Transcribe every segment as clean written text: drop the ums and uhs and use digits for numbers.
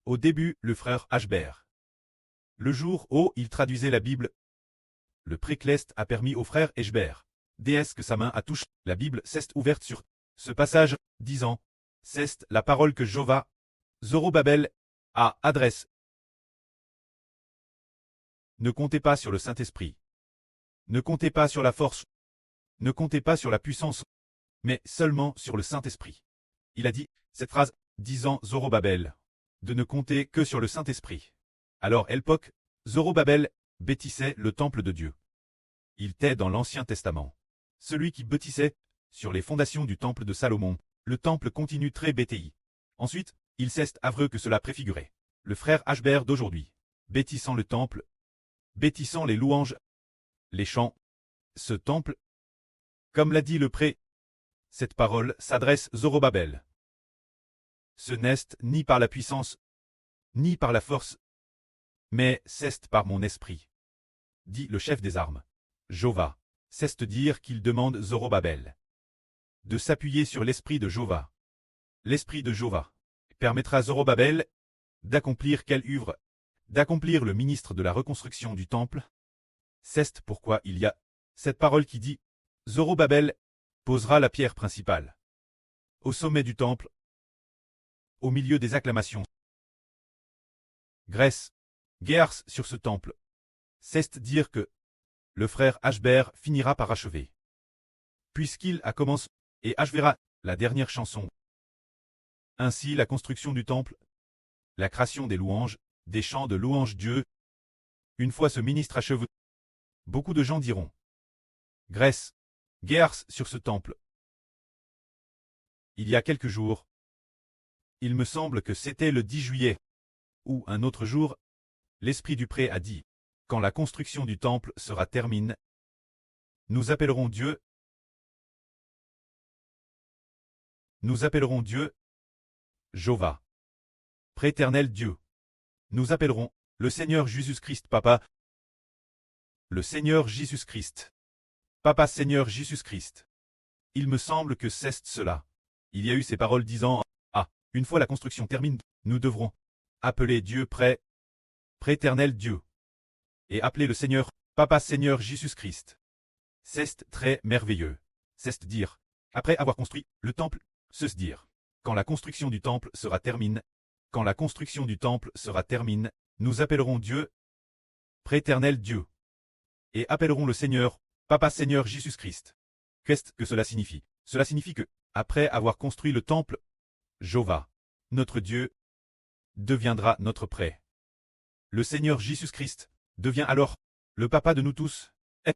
Au début, le frère Ashbert. Le jour où il traduisait la Bible, le précleste a permis au frère Ashbert, déesse que sa main a touché, la Bible s'est ouverte sur ce passage, disant, c'est la parole que Jova, Zorobabel, a adresse. Ne comptez pas sur le Saint-Esprit. Ne comptez pas sur la force. Ne comptez pas sur la puissance, mais seulement sur le Saint-Esprit. Il a dit cette phrase, disant Zorobabel, de ne compter que sur le Saint-Esprit. Alors Elpoc, Zorobabel, bâtissait le temple de Dieu. Il était dans l'Ancien Testament. Celui qui bâtissait, sur les fondations du temple de Salomon, le temple continue très BTI. Ensuite, il s'est avreux que cela préfigurait. Le frère Ashbert d'aujourd'hui, bâtissant le temple, bâtissant les louanges, les chants, ce temple, comme l'a dit le pré, cette parole s'adresse Zorobabel. Ce n'est ni par la puissance, ni par la force, mais c'est par mon esprit, dit le chef des armes. Jova, c'est dire qu'il demande Zorobabel de s'appuyer sur l'esprit de Jova. L'esprit de Jova permettra à Zorobabel d'accomplir quelle œuvre, d'accomplir le ministre de la reconstruction du temple. C'est pourquoi il y a cette parole qui dit Zorobabel posera la pierre principale au sommet du temple, au milieu des acclamations. Grèce, Guers sur ce temple. C'est dire que le frère Ashbert finira par achever. Puisqu'il a commencé et achevera la dernière chanson. Ainsi la construction du temple, la création des louanges, des chants de louange Dieu. Une fois ce ministre achevé, beaucoup de gens diront Grèce, Guers sur ce temple. Il y a quelques jours, il me semble que c'était le 10 juillet, ou un autre jour, l'esprit du pré a dit, quand la construction du temple sera terminée, nous appellerons Dieu, Jova, préternel Dieu. Nous appellerons le Seigneur Jésus-Christ Papa, le Seigneur Jésus-Christ, Papa Seigneur Jésus-Christ. Il me semble que c'est cela. Il y a eu ces paroles disant, ah, une fois la construction terminée, nous devrons appeler Dieu préternel Dieu, et appeler le Seigneur, Papa Seigneur Jésus-Christ. C'est très merveilleux. C'est dire, après avoir construit le temple, se dire, quand la construction du temple sera terminée, quand la construction du temple sera terminée, nous appellerons Dieu, préternel Dieu, et appellerons le Seigneur, Papa Seigneur Jésus-Christ. Qu'est-ce que cela signifie? Cela signifie que, après avoir construit le temple, Jova, notre Dieu, deviendra notre prêtre. Le Seigneur Jésus-Christ devient alors le Papa de nous tous. Et,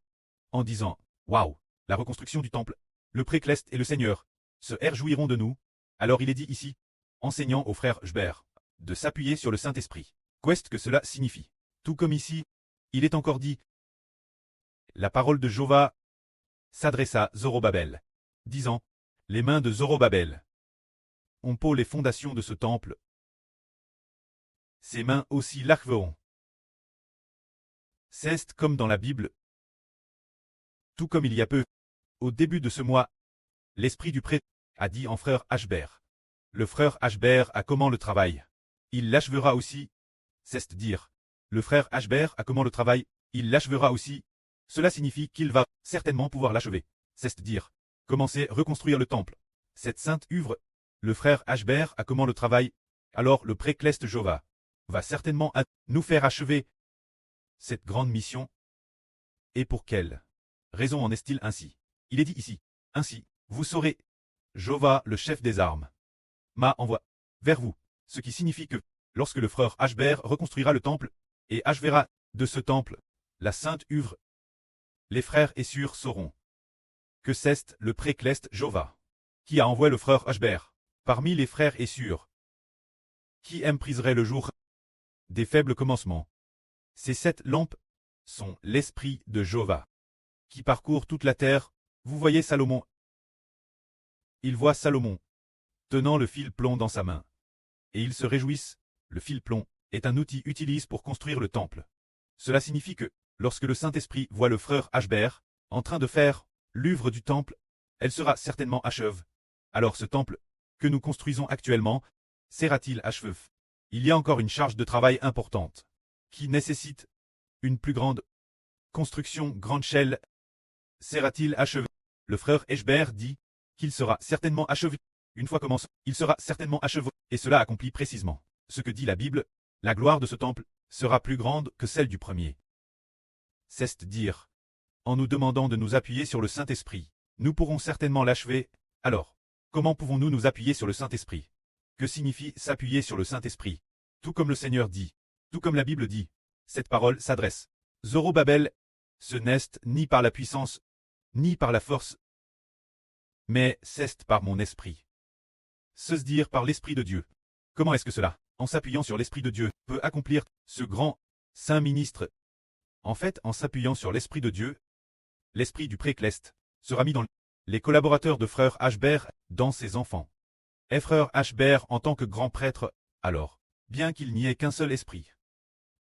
en disant, waouh, la reconstruction du temple, le précleste et le Seigneur se réjouiront de nous. Alors il est dit ici, enseignant au frère Ashbert, de s'appuyer sur le Saint-Esprit. Qu'est-ce que cela signifie? Tout comme ici, il est encore dit, la parole de Jova s'adressa à Zorobabel, disant, les mains de Zorobabel ont posé les fondations de ce temple. Ses mains aussi l'achèveront. C'est comme dans la Bible. Tout comme il y a peu, au début de ce mois, l'esprit du prêtre a dit en frère Ashbert. Le frère Ashbert a comment le travail. Il l'achèvera aussi. C'est dire. Le frère Ashbert a comment le travail. Il l'achèvera aussi. Cela signifie qu'il va certainement pouvoir l'achever. C'est dire. Commencer à reconstruire le temple. Cette sainte œuvre. Le frère Ashbert a comment le travail. Alors le précleste Jova va certainement nous faire achever cette grande mission. Et pour quelle raison en est-il ainsi? Il est dit ici. Ainsi, vous saurez, Jova, le chef des armes, m'a envoyé vers vous, ce qui signifie que, lorsque le frère Ashbert reconstruira le temple, et achèvera de ce temple la sainte œuvre, les frères et sœurs sauront que c'est le précleste Jova qui a envoyé le frère Ashbert parmi les frères et sœurs qui mépriserait le jour des faibles commencements. Ces 7 lampes sont l'esprit de Jova qui parcourt toute la terre. Vous voyez Salomon. Il voit Salomon tenant le fil plomb dans sa main. Et ils se réjouissent. Le fil plomb est un outil utilisé pour construire le temple. Cela signifie que, lorsque le Saint-Esprit voit le frère Ashbert en train de faire l'œuvre du temple, elle sera certainement achevée. Alors ce temple que nous construisons actuellement sera-t-il achevé? Il y a encore une charge de travail importante, qui nécessite une plus grande construction grande échelle. Sera-t-il achevé? Le frère Eschber dit qu'il sera certainement achevé. Une fois commencé, il sera certainement achevé, et cela accomplit précisément ce que dit la Bible. La gloire de ce temple sera plus grande que celle du premier. C'est-à-dire, en nous demandant de nous appuyer sur le Saint-Esprit, nous pourrons certainement l'achever. Alors, comment pouvons-nous nous appuyer sur le Saint-Esprit? Que signifie s'appuyer sur le Saint-Esprit? Tout comme le Seigneur dit, tout comme la Bible dit, cette parole s'adresse. Zorobabel, ce n'est ni par la puissance, ni par la force, mais c'est par mon esprit. Se dire par l'Esprit de Dieu. Comment est-ce que cela, en s'appuyant sur l'Esprit de Dieu, peut accomplir ce grand saint ministre? En fait, en s'appuyant sur l'Esprit de Dieu, l'Esprit du précleste sera mis dans les collaborateurs de frère Ashbert, dans ses enfants. Et frère Ashbert en tant que grand prêtre, alors, bien qu'il n'y ait qu'un seul esprit.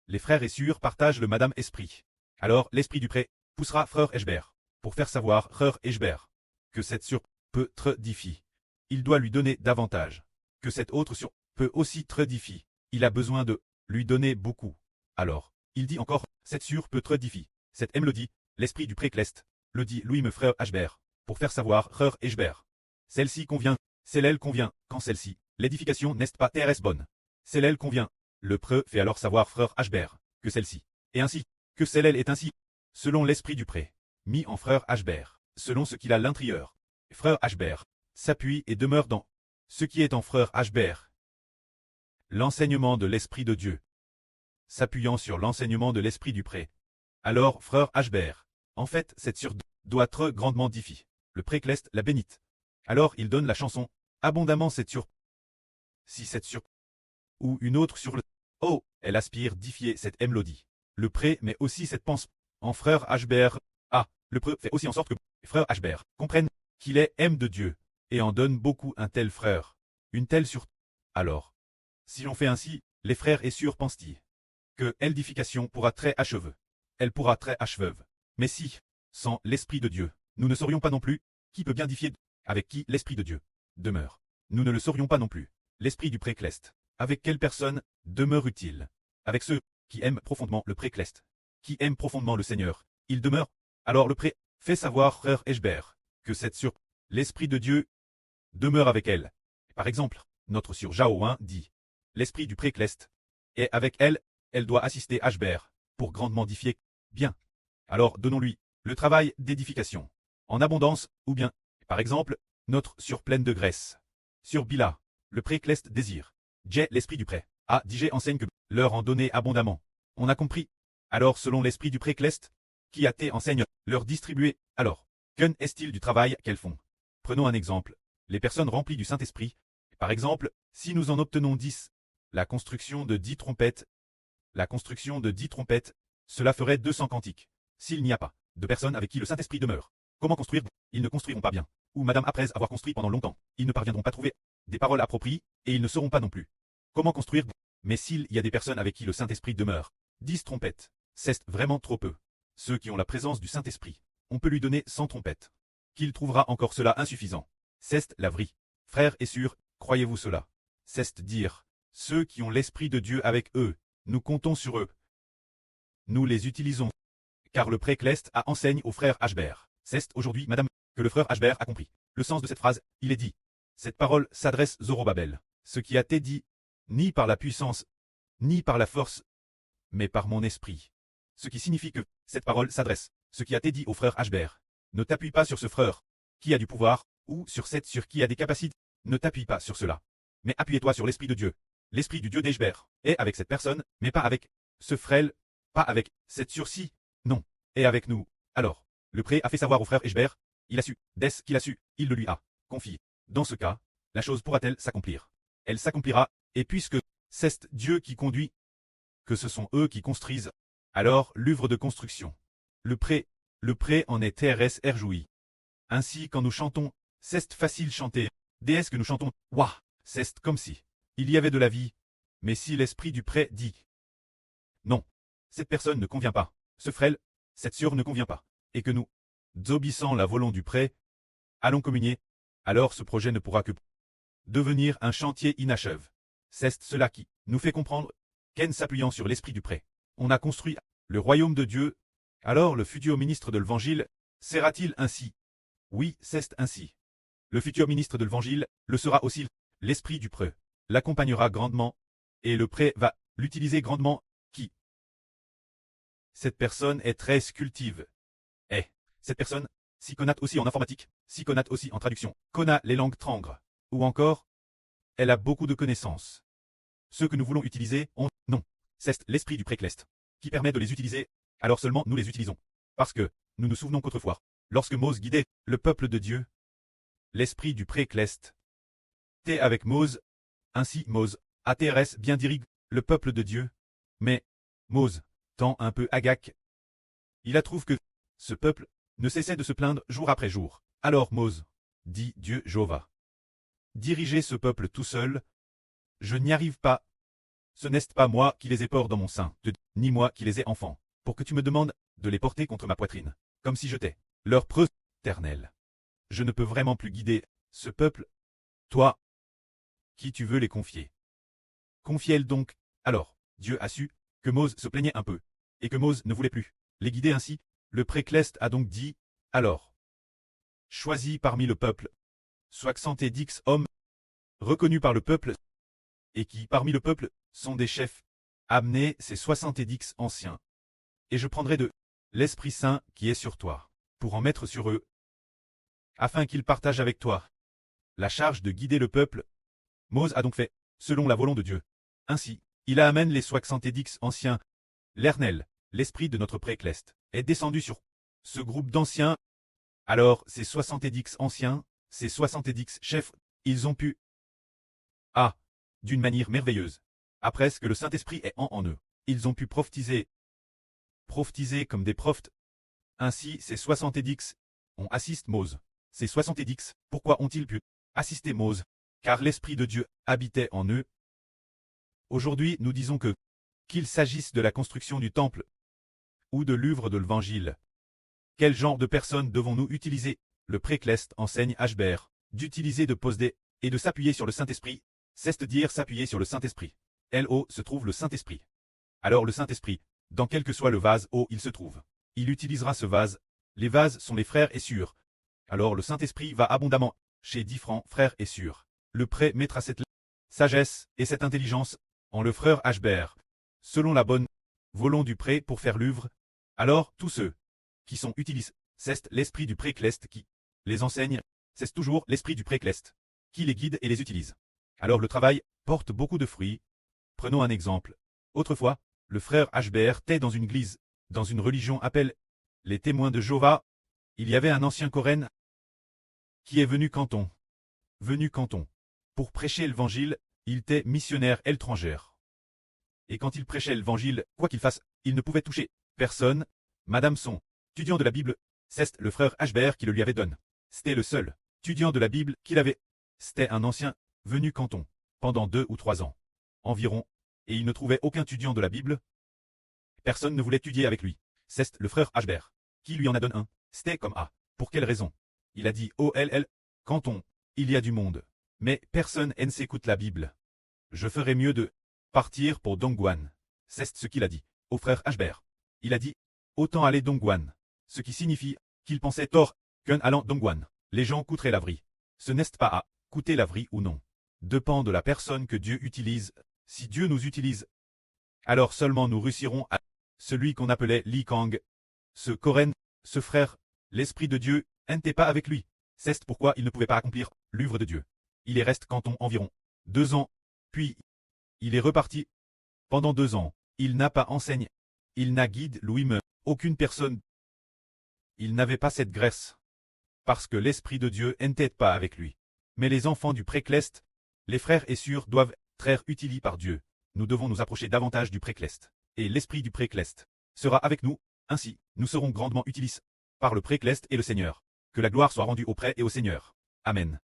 Les frères et sœurs partagent le Madame Esprit. Alors, l'Esprit du pré poussera frère Ashbert, pour faire savoir frère Ashbert, que cette sur peut tredifier. Il doit lui donner davantage. Que cette autre sur peut aussi tredifier. Il a besoin de lui donner beaucoup. Alors, il dit encore, cette sur peut tredifier. Cette M le dit, l'Esprit du précleste, le dit Louis me frère Ashbert, pour faire savoir frère Ashbert. Celle-ci convient, celle-elle convient, quand celle-ci, l'édification n'est pas TRS bonne. Celle-elle convient. Le preux fait alors savoir frère Ashbert, que celle-ci, et ainsi, que celle-elle est ainsi, selon l'esprit du pré, mis en frère Ashbert, selon ce qu'il a l'intérieur. Frère Ashbert s'appuie et demeure dans ce qui est en frère Ashbert. L'enseignement de l'Esprit de Dieu. S'appuyant sur l'enseignement de l'Esprit du pré. Alors, frère Ashbert, en fait, cette sur doit être grandement diffie. Le précleste la bénite. Alors il donne la chanson, abondamment cette sur. Si cette sur, ou une autre sur le, oh, elle aspire diffier cette mélodie. Le pré met aussi cette pense, en frère Ashbert. Ah, le pré fait aussi en sorte que frère Ashbert comprenne qu'il est aime de Dieu, et en donne beaucoup un tel frère, une telle sur. Alors, si l'on fait ainsi, les frères et sœurs pensent-ils que l'édification pourra très acheveux. Elle pourra très acheveuve. Mais si, sans l'Esprit de Dieu, nous ne saurions pas non plus, qui peut bien édifier, avec qui l'Esprit de Dieu demeure. Nous ne le saurions pas non plus. L'Esprit du précleste, avec quelle personne demeure-t-il? Avec ceux qui aiment profondément le précleste, qui aiment profondément le Seigneur. Il demeure. Alors le pré fait savoir frère Eschber, que cette sur l'Esprit de Dieu demeure avec elle. Par exemple, notre sur Jao 1 dit, l'Esprit du précleste est avec elle, elle doit assister Ashbert, pour grandement édifier. Bien. Alors donnons-lui le travail d'édification, en abondance, ou bien, par exemple, notre sur pleine de graisse. Sur Bila, le précleste désire. J'ai l'esprit du pré. Ah, DJ enseigne que leur en donner abondamment. On a compris. Alors selon l'esprit du précleste, qui a été enseigne, leur distribuer. Alors, qu'en est-il du travail qu'elles font? Prenons un exemple. Les personnes remplies du Saint-Esprit. Par exemple, si nous en obtenons 10, la construction de 10 trompettes. La construction de 10 trompettes, cela ferait 200 cantiques. S'il n'y a pas de personnes avec qui le Saint-Esprit demeure, comment construire? Ils ne construiront pas bien. Ou madame après avoir construit pendant longtemps, ils ne parviendront pas à trouver des paroles appropriées, et ils ne sauront pas non plus comment construire. Mais s'il y a des personnes avec qui le Saint-Esprit demeure, 10 trompettes, c'est vraiment trop peu. Ceux qui ont la présence du Saint-Esprit, on peut lui donner 100 trompettes. Qu'il trouvera encore cela insuffisant. C'est la vraie. Frères et sœurs, croyez-vous cela? C'est dire, ceux qui ont l'Esprit de Dieu avec eux, nous comptons sur eux. Nous les utilisons. Car le précleste a enseigne au frère Ashbert. C'est aujourd'hui, madame, que le frère Ashbert a compris. Le sens de cette phrase, il est dit. Cette parole s'adresse Zorobabel. Ce qui a été dit, ni par la puissance, ni par la force, mais par mon esprit. Ce qui signifie que, cette parole s'adresse, ce qui a été dit au frère Ashbert. Ne t'appuie pas sur ce frère, qui a du pouvoir, ou sur cette sur qui a des capacités. Ne t'appuie pas sur cela. Mais appuie-toi sur l'Esprit de Dieu. L'Esprit du Dieu d'Ashbert. Et avec cette personne, mais pas avec ce frêle, pas avec cette sur-ci, non. Et avec nous. Alors, le pré a fait savoir au frère Ashbert, il a su, dès qu'il a su, il le lui a confié. Dans ce cas, la chose pourra-t-elle s'accomplir? Elle s'accomplira, et puisque c'est Dieu qui conduit, que ce sont eux qui construisent, alors l'œuvre de construction. Le pré en est TRS jouit. Ainsi quand nous chantons, c'est facile chanter. Déesse que nous chantons, ouah, c'est comme si il y avait de la vie. Mais si l'esprit du pré dit non, cette personne ne convient pas, ce frêle, cette sœur ne convient pas, et que nous, obéissant la volonté du pré, allons communier, alors ce projet ne pourra que devenir un chantier inachevé. C'est cela qui nous fait comprendre qu'en s'appuyant sur l'esprit du pré, on a construit le royaume de Dieu. Alors le futur ministre de l'Évangile sera-t-il ainsi? Oui, c'est ainsi. Le futur ministre de l'Évangile le sera aussi. L'esprit du pré l'accompagnera grandement, et le pré va l'utiliser grandement. Qui? Cette personne est très cultive. Et cette personne s'y connaît aussi en informatique, s'y connaît aussi en traduction, connaît les langues trangres. Ou encore, elle a beaucoup de connaissances. Ceux que nous voulons utiliser ont non. C'est l'esprit du précleste qui permet de les utiliser, alors seulement nous les utilisons. Parce que, nous nous souvenons qu'autrefois, lorsque Mose guidait le peuple de Dieu, l'esprit du précleste était avec Mose, ainsi Mose ATRS bien dirige le peuple de Dieu, mais Mose, tant un peu agac, il trouve que ce peuple ne cessait de se plaindre jour après jour. Alors Mose, dit Dieu Jéhovah, diriger ce peuple tout seul, je n'y arrive pas. Ce n'est pas moi qui les ai portés dans mon sein, ni moi qui les ai enfants, pour que tu me demandes de les porter contre ma poitrine, comme si j'étais leur preuve éternelle. Je ne peux vraiment plus guider ce peuple. Toi, qui tu veux les confier? Confie-les donc. Alors, Dieu a su que Mose se plaignait un peu, et que Mose ne voulait plus les guider ainsi. Le précleste a donc dit, alors, choisis parmi le peuple 70 hommes, reconnus par le peuple, et qui, parmi le peuple, sont des chefs. Amenez ces 70 anciens, et je prendrai de l'Esprit Saint qui est sur toi, pour en mettre sur eux, afin qu'ils partagent avec toi la charge de guider le peuple. Mose a donc fait, selon la volonté de Dieu. Ainsi, il amène les 70 anciens. L'Éternel, l'esprit de notre précleste, est descendu sur ce groupe d'anciens. Alors, ces 70 anciens, ces 70 chefs, ils ont pu, d'une manière merveilleuse, après ce que le Saint-Esprit est en eux, ils ont pu prophétiser comme des prophètes. Ainsi, ces 70 ont assisté Mose. Ces 70, pourquoi ont-ils pu assister Mose? Car l'Esprit de Dieu habitait en eux. Aujourd'hui, nous disons que, qu'il s'agisse de la construction du temple ou de l'œuvre de l'Évangile, quel genre de personnes devons-nous utiliser? Le précleste enseigne Hbert d'utiliser de poser et de s'appuyer sur le Saint-Esprit, c'est-à-dire s'appuyer sur le Saint-Esprit. Là-haut se trouve le Saint-Esprit. Alors le Saint-Esprit, dans quel que soit le vase où il se trouve, il utilisera ce vase. Les vases sont les frères et sœurs. Alors le Saint-Esprit va abondamment chez différents frères et sœurs. Le pré mettra cette sagesse et cette intelligence en le frère Hbert, selon la bonne volonté du pré pour faire l'œuvre. Alors tous ceux qui sont utilisés, c'est l'esprit du précleste qui les enseigne, c'est toujours l'esprit du précleste qui les guide et les utilise. Alors le travail porte beaucoup de fruits. Prenons un exemple. Autrefois, le frère Hbert était dans une église, dans une religion appelée les témoins de Jéhovah. Il y avait un ancien Coréen qui est venu canton. Pour prêcher l'évangile, il était missionnaire étrangère. Et quand il prêchait l'évangile, quoi qu'il fasse, il ne pouvait toucher personne. Madame son étudiant de la Bible, c'est le frère Hbert qui le lui avait donné. C'était le seul étudiant de la Bible qu'il avait. C'était un ancien venu canton, pendant 2 ou 3 ans environ, et il ne trouvait aucun étudiant de la Bible. Personne ne voulait étudier avec lui. C'est le frère Hbert qui lui en a donné un. C'était comme pour quelle raison? Il a dit canton, il y a du monde, mais personne ne s'écoute la Bible. Je ferais mieux de partir pour Dongguan. C'est ce qu'il a dit au frère Hbert. Il a dit, autant aller Dongguan, ce qui signifie qu'il pensait tort qu'en allant Dongguan, les gens coûteraient la vie. Ce n'est pas à coûter la vie ou non. Dépend de la personne que Dieu utilise. Si Dieu nous utilise, alors seulement nous réussirons à celui qu'on appelait Li Kang. Ce Coréen, ce frère, l'Esprit de Dieu, n'était pas avec lui. C'est pourquoi il ne pouvait pas accomplir l'œuvre de Dieu. Il est resté canton environ 2 ans, puis il est reparti. Pendant 2 ans, il n'a pas enseigné. Il n'a guidé lui-même aucune personne. Il n'avait pas cette grâce. Parce que l'Esprit de Dieu n'était pas avec lui. Mais les enfants du précleste, les frères et sœurs doivent être utilisés par Dieu. Nous devons nous approcher davantage du précleste. Et l'Esprit du précleste sera avec nous. Ainsi, nous serons grandement utilisés par le précleste et le Seigneur. Que la gloire soit rendue au pré et au Seigneur. Amen.